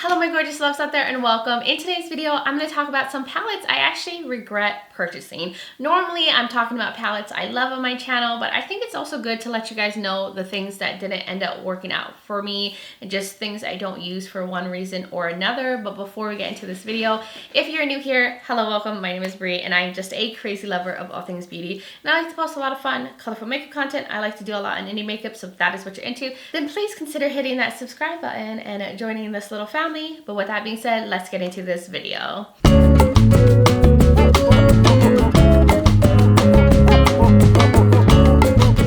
Hello my gorgeous loves out there and welcome. In today's video, I'm going to talk about some palettes I actually regret purchasing. Normally, I'm talking about palettes I love on my channel, but I think it's also good to let you guys know the things that didn't end up working out for me and just things I don't use for one reason or another. But before we get into this video, if you're new here, hello, welcome. My name is Bri and I'm just a crazy lover of all things beauty. And I like to post a lot of fun, colorful makeup content. I like to do a lot in indie makeup, so if that is what you're into, then please consider hitting that subscribe button and joining this little family. But with that being said, let's get into this video.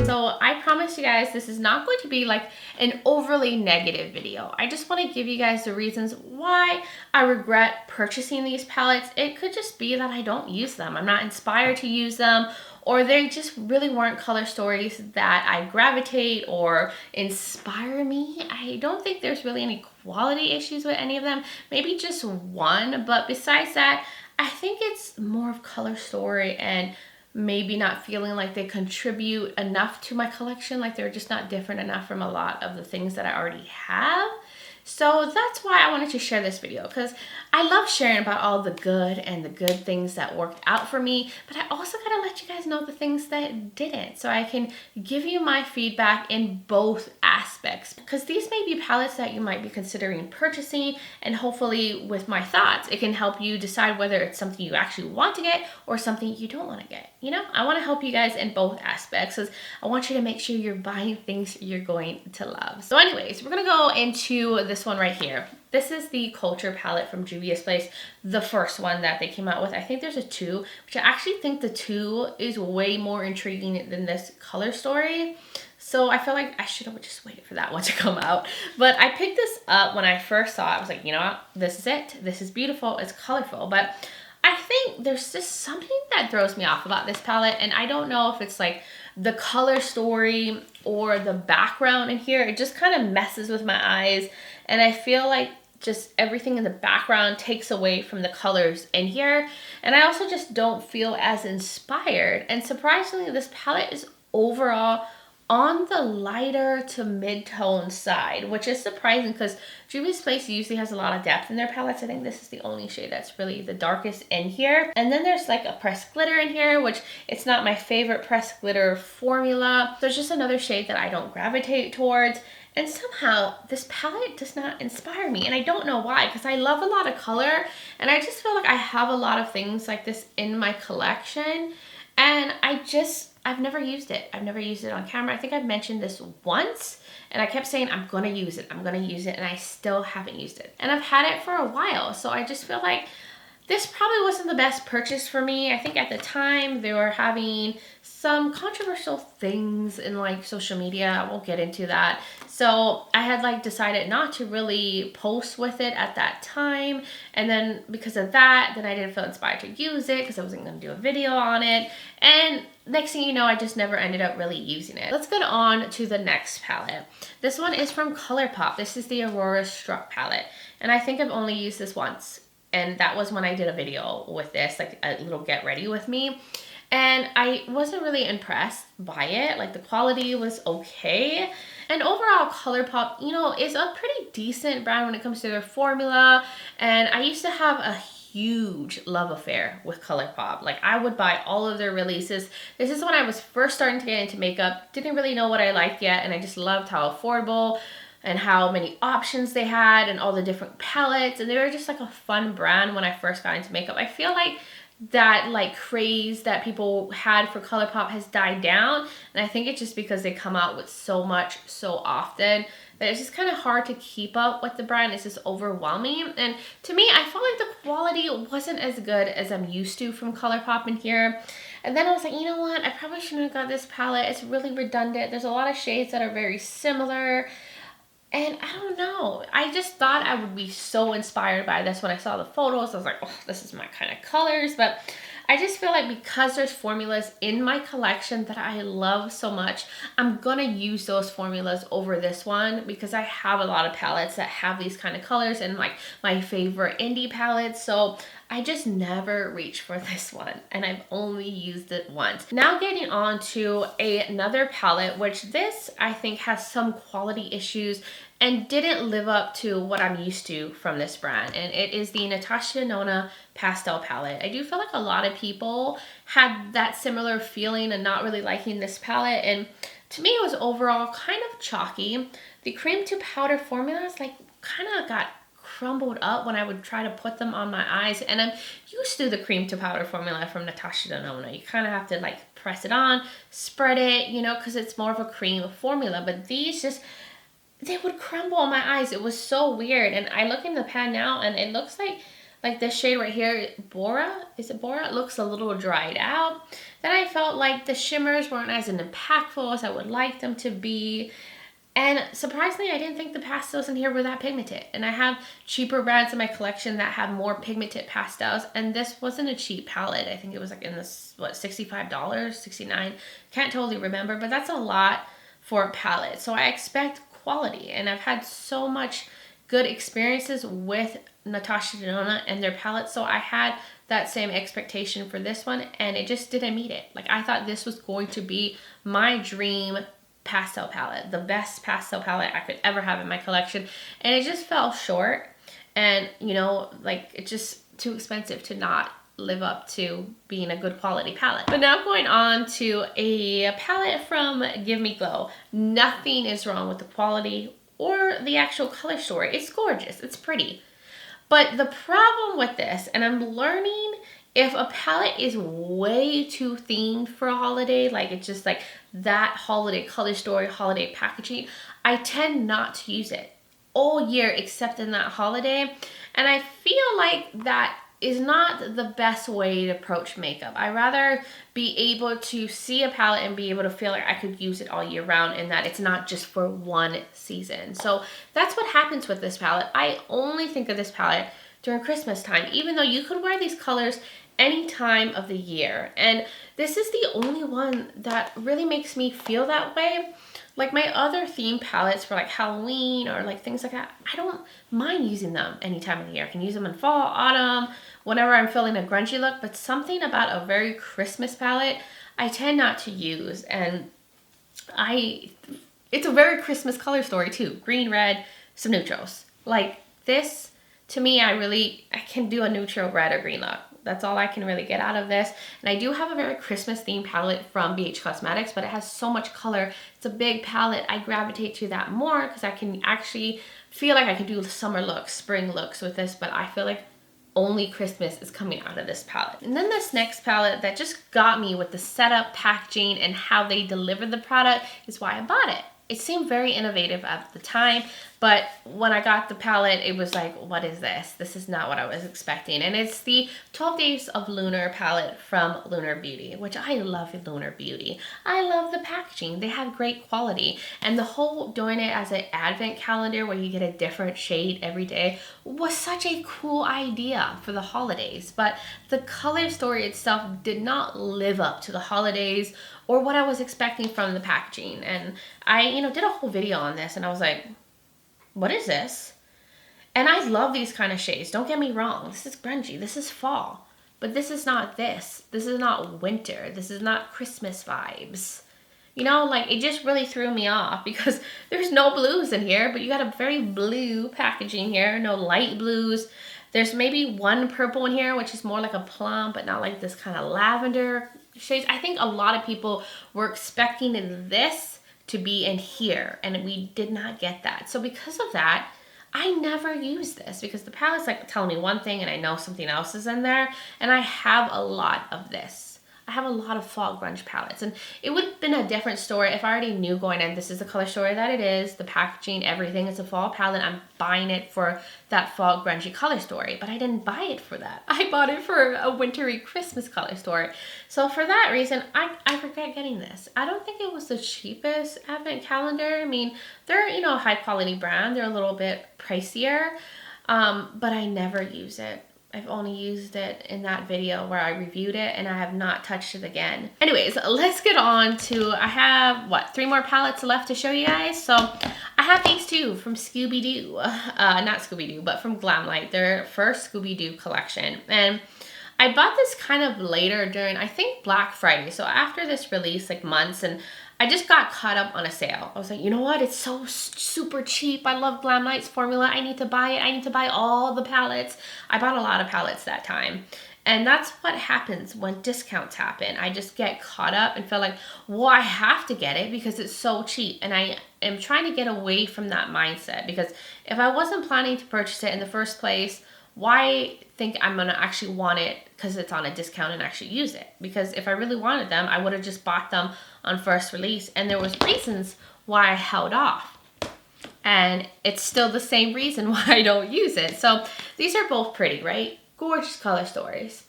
So I promise you guys, this is not going to be like an overly negative video. I just want to give you guys the reasons why I regret purchasing these palettes. It could just be that I don't use them. I'm not inspired to use them, or they just really weren't color stories that I gravitate or inspire me. I don't think there's really any quality issues with any of them. Maybe just one, but besides that, I think it's more of color story and maybe not feeling like they contribute enough to my collection, like they're just not different enough from a lot of the things that I already have. So that's why I wanted to share this video, because I love sharing about all the good and the good things that worked out for me, but I also gotta let you guys know the things that didn't, so I can give you my feedback in both aspects, because these may be palettes that you might be considering purchasing, and hopefully with my thoughts, it can help you decide whether it's something you actually want to get or something you don't want to get. You know, I want to help you guys in both aspects, because I want you to make sure you're buying things you're going to love. So anyways, we're gonna go into this one right here. This is the Culture palette from Juvia's Place, the first one that they came out with. I think there's a 2, which I actually think the 2 is way more intriguing than this color story. So I feel like I should have just waited for that one to come out. But I picked this up when I first saw it. I was like, you know what? This is it. This is beautiful. It's colorful. But I think there's just something that throws me off about this palette. And I don't know if it's like the color story or the background in here. It just kind of messes with my eyes. And I feel like just everything in the background takes away from the colors in here. And I also just don't feel as inspired. And surprisingly, this palette is overall on the lighter to mid-tone side, which is surprising because Juvia's Place usually has a lot of depth in their palettes. I think this is the only shade that's really the darkest in here. And then there's like a pressed glitter in here, which it's not my favorite pressed glitter formula. There's just another shade that I don't gravitate towards. And somehow this palette does not inspire me. And I don't know why, because I love a lot of color. And I just feel like I have a lot of things like this in my collection. And I've never used it. I've never used it on camera. I think I've mentioned this once. And I kept saying, I'm going to use it. I'm going to use it. And I still haven't used it. And I've had it for a while. So I just feel like this probably wasn't the best purchase for me. I think at the time they were having some controversial things in like social media. I won't get into that. So I had like decided not to really post with it at that time. And then because of that, then I didn't feel inspired to use it because I wasn't going to do a video on it. And next thing you know, I just never ended up really using it. Let's get on to the next palette. This one is from Colourpop. This is the Aurora Strut palette. And I think I've only used this once. And that was when I did a video with this, like a little get ready with me. And I wasn't really impressed by it. Like the quality was okay. And overall Colourpop, you know, is a pretty decent brand when it comes to their formula. And I used to have a huge love affair with Colourpop. Like I would buy all of their releases. This is when I was first starting to get into makeup. Didn't really know what I liked yet. And I just loved how affordable and how many options they had and all the different palettes. And they were just like a fun brand when I first got into makeup. I feel like that like craze that people had for Colourpop has died down. And I think it's just because they come out with so much so often that it's just kind of hard to keep up with the brand. It's just overwhelming. And to me, I felt like the quality wasn't as good as I'm used to from Colourpop in here. And then I was like, you know what? I probably shouldn't have got this palette. It's really redundant. There's a lot of shades that are very similar. And I don't know, I just thought I would be so inspired by this when I saw the photos. I was like, oh, this is my kind of colors. But I just feel like because there's formulas in my collection that I love so much, I'm gonna use those formulas over this one because I have a lot of palettes that have these kind of colors and like my favorite indie palettes. So I just never reached for this one, and I've only used it once. Now getting on to another palette, which this I think has some quality issues and didn't live up to what I'm used to from this brand, and it is the Natasha Denona Pastel palette. I do feel like a lot of people had that similar feeling and not really liking this palette, and to me it was overall kind of chalky. The cream to powder formulas like kind of got crumbled up when I would try to put them on my eyes, and I'm used to the cream to powder formula from Natasha Denona. You kind of have to like press it on, spread it, you know, because it's more of a cream formula, but these just, they would crumble on my eyes. It was so weird. And I look in the pan now and it looks like this shade right here, Bora, is it Bora? It looks a little dried out. Then I felt like the shimmers weren't as impactful as I would like them to be. And surprisingly, I didn't think the pastels in here were that pigmented. And I have cheaper brands in my collection that have more pigmented pastels. And this wasn't a cheap palette. I think it was like in this, what, $65, $69? Can't totally remember, but that's a lot for a palette. So I expect quality. And I've had so much good experiences with Natasha Denona and their palettes. So I had that same expectation for this one, and it just didn't meet it. Like, I thought this was going to be my dream pastel palette, the best pastel palette I could ever have in my collection, and it just fell short. And you know, like, it's just too expensive to not live up to being a good quality palette. But now going on to a palette from Give Me Glow. Nothing is wrong with the quality or the actual color story. It's gorgeous, it's pretty. But the problem with this, and I'm learning, if a palette is way too themed for a holiday, like it's just like that holiday color story, holiday packaging, I tend not to use it all year except in that holiday. And I feel like that is not the best way to approach makeup. I rather be able to see a palette and be able to feel like I could use it all year round, and that it's not just for one season. So that's what happens with this palette. I only think of this palette during Christmas time, even though you could wear these colors any time of the year. And this is the only one that really makes me feel that way. Like my other theme palettes for like Halloween or like things like that, I don't mind using them any time of the year. I can use them in fall, autumn, whenever I'm feeling a grungy look, but something about a very Christmas palette, I tend not to use. And it's a very Christmas color story too. Green, red, some neutrals. Like this, to me, I can do a neutral red or green look. That's all I can really get out of this. And I do have a very Christmas themed palette from BH Cosmetics, but it has so much color. It's a big palette. I gravitate to that more because I can actually feel like I could do summer looks, spring looks with this, but I feel like only Christmas is coming out of this palette. And then this next palette that just got me with the setup, packaging, and how they deliver the product is why I bought it. It seemed very innovative at the time, but when I got the palette, it was like, what is this? This is not what I was expecting. And it's the 12 Days of Lunar palette from Lunar Beauty, which I love Lunar Beauty. I love the packaging. They have great quality. And the whole doing it as an advent calendar where you get a different shade every day was such a cool idea for the holidays. But the color story itself did not live up to the holidays or what I was expecting from the packaging. And I, did a whole video on this and I was like, what is this? And I love these kind of shades. Don't get me wrong. This is grungy. This is fall. But this is not this. This is not winter. This is not Christmas vibes. Like it just really threw me off because there's no blues in here, but you got a very blue packaging here. No light blues. There's maybe one purple in here, which is more like a plum, but not like this kind of lavender shades. I think a lot of people were expecting this to be in here, and we did not get that. So because of that, I never use this because the palette's like telling me one thing and I know something else is in there, and I have a lot of this. I have a lot of fall grunge palettes, and it would have been a different story if I already knew going in this is the color story that it is, the packaging, everything. It's a fall palette. I'm buying it for that fall grungy color story, but I didn't buy it for that. I bought it for a wintry Christmas color story. So for that reason, I regret getting this. I don't think it was the cheapest advent calendar. I mean, they're, a high quality brand. They're a little bit pricier, but I never use it. I've only used it in that video where I reviewed it, and I have not touched it again. Anyways, let's get on to, I have, what, 3 more palettes left to show you guys. So I have these 2 from ScoobyDoo, not ScoobyDoo, but from Glamlight, their first ScoobyDoo collection. And I bought this kind of later during, I think, Black Friday. So after this release, like months, and I just got caught up on a sale. I was like, you know what? It's so super cheap. I love Glamlight's formula. I need to buy it. I need to buy all the palettes. I bought a lot of palettes that time. And that's what happens when discounts happen. I just get caught up and feel like, well, I have to get it because it's so cheap. And I am trying to get away from that mindset, because if I wasn't planning to purchase it in the first place, why think I'm gonna actually want it because it's on a discount and actually use it? Because if I really wanted them, I would have just bought them on first release, and there was reasons why I held off. And it's still the same reason why I don't use it. So these are both pretty, right? Gorgeous color stories.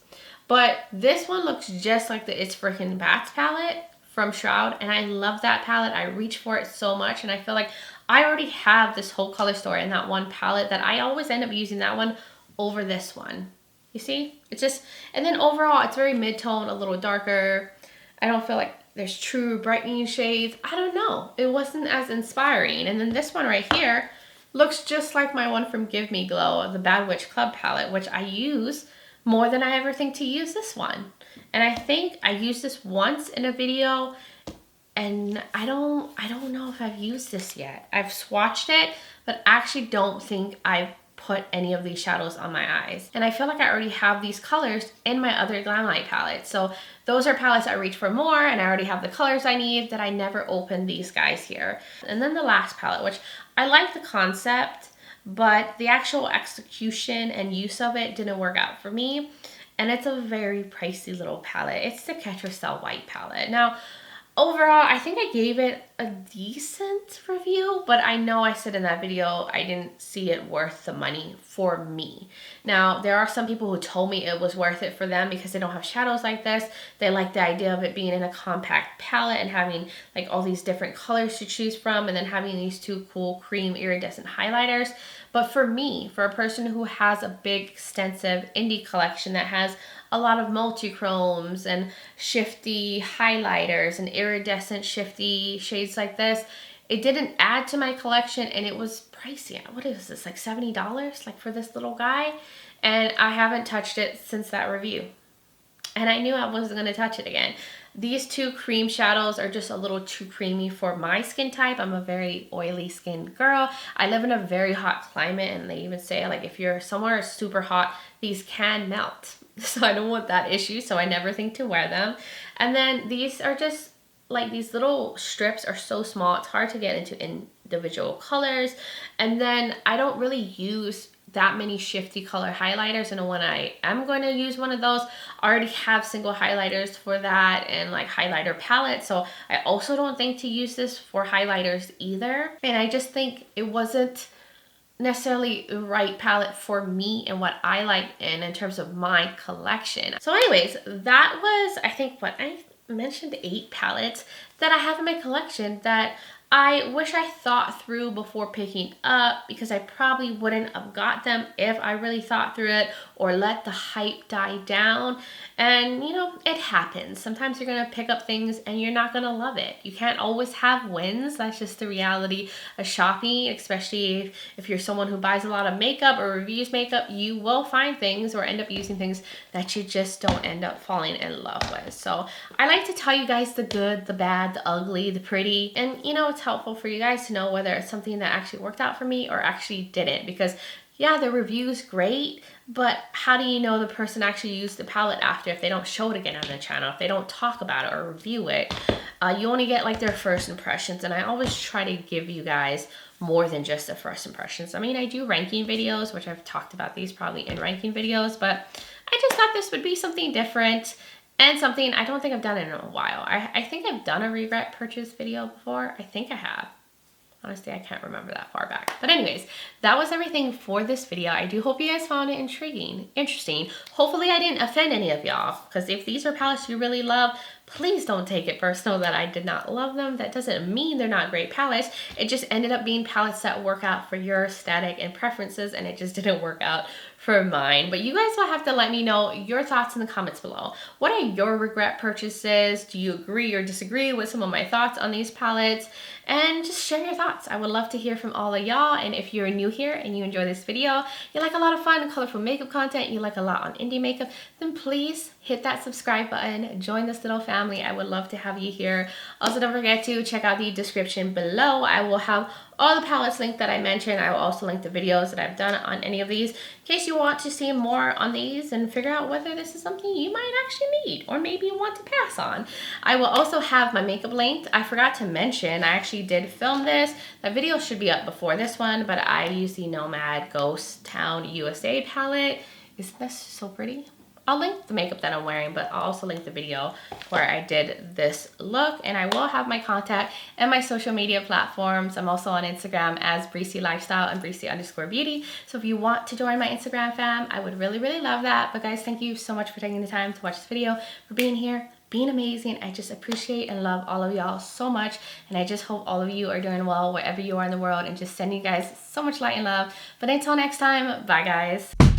But this one looks just like the It's Freaking Bats palette from Shroud, and I love that palette. I reach for it so much, and I feel like I already have this whole color story in that one palette that I always end up using that one over this one. You see? It's just, and then overall it's very mid-tone, a little darker. I don't feel like there's true brightening shades. I don't know. It wasn't as inspiring. And then this one right here looks just like my one from Give Me Glow, the Bad Witch Club palette, which I use more than I ever think to use this one. And I think I used this once in a video, and I don't know if I've used this yet. I've swatched it, but actually don't think I've put any of these shadows on my eyes. And I feel like I already have these colors in my other Glamlight palettes. So those are palettes I reach for more, and I already have the colors I need, that I never open these guys here. And then the last palette, which I like the concept, but the actual execution and use of it didn't work out for me. And it's a very pricey little palette. It's the Catch Yourself White palette. Now, overall, I think I gave it a decent review, but I know I said in that video I didn't see it worth the money for me. Now, there are some people who told me it was worth it for them because they don't have shadows like this. They like the idea of it being in a compact palette and having like all these different colors to choose from, and then having these 2 cool cream iridescent highlighters. But for me, for a person who has a big, extensive indie collection that has a lot of multi-chromes and shifty highlighters and iridescent shifty shades like this, it didn't add to my collection, and it was pricey. What is this, like $70 like for this little guy? And I haven't touched it since that review. And I knew I wasn't gonna touch it again. These 2 cream shadows are just a little too creamy for my skin type. I'm a very oily skinned girl. I live in a very hot climate, and they even say like if you're somewhere super hot, these can melt. So I don't want that issue, so I never think to wear them. And then these are just like, these little strips are so small, it's hard to get into individual colors. And then I don't really use that many shifty color highlighters, and when I am going to use one of those, I already have single highlighters for that and like highlighter palettes. So I also don't think to use this for highlighters either. And I just think it wasn't necessarily the right palette for me and what I like in terms of my collection. So anyways, that was, I think, what I mentioned, 8 palettes that I have in my collection that I wish I thought through before picking up, because I probably wouldn't have got them if I really thought through it or let the hype die down. And you know, it happens. Sometimes you're gonna pick up things and you're not gonna love it. You can't always have wins. That's just the reality of shopping, especially if you're someone who buys a lot of makeup or reviews makeup. You will find things or end up using things that you just don't end up falling in love with. So I like to tell you guys the good, the bad, the ugly, the pretty, and you know, it's helpful for you guys to know whether it's something that actually worked out for me or actually didn't. Because yeah, the review's great, but how do you know the person actually used the palette after if they don't show it again on the channel, if they don't talk about it or review it? You only get like their first impressions, and I always try to give you guys more than just the first impressions. I mean, I do ranking videos, which I've talked about these probably in ranking videos, but I just thought this would be something different and something I don't think I've done in a while. I think I've done a regret purchase video before. I think I have. Honestly, I can't remember that far back. But anyways, that was everything for this video. I do hope you guys found it intriguing, interesting. Hopefully I didn't offend any of y'all, because if these are palettes you really love, Please don't take it personal that I did not love them. That doesn't mean they're not great palettes. It just ended up being palettes that work out for your aesthetic and preferences, and it just didn't work out for mine. But you guys will have to let me know your thoughts in the comments below. What are your regret purchases? Do you agree or disagree with some of my thoughts on these palettes? And just share your thoughts. I would love to hear from all of y'all. And if you're new here and you enjoy this video, you like a lot of fun and colorful makeup content, you like a lot on indie makeup, then please hit that subscribe button, join this little family. I would love to have you here. Also, don't forget to check out the description below. I will have all the palettes linked that I mentioned. I will also link the videos that I've done on any of these in case you want to see more on these and figure out whether this is something you might actually need or maybe you want to pass on. I will also have my makeup linked. I forgot to mention, I actually did film this. The video should be up before this one, but I used the Nomad Ghost Town USA palette. Isn't this so pretty? I'll link the makeup that I'm wearing, but I'll also link the video where I did this look, and I will have my contact and my social media platforms. I'm also on Instagram as Breezy Lifestyle and Breezy_Beauty. So if you want to join my Instagram fam, I would really, really love that. But guys, thank you so much for taking the time to watch this video, for being here, being amazing. I just appreciate and love all of y'all so much, and I just hope all of you are doing well wherever you are in the world, and just sending you guys so much light and love. But until next time, bye guys.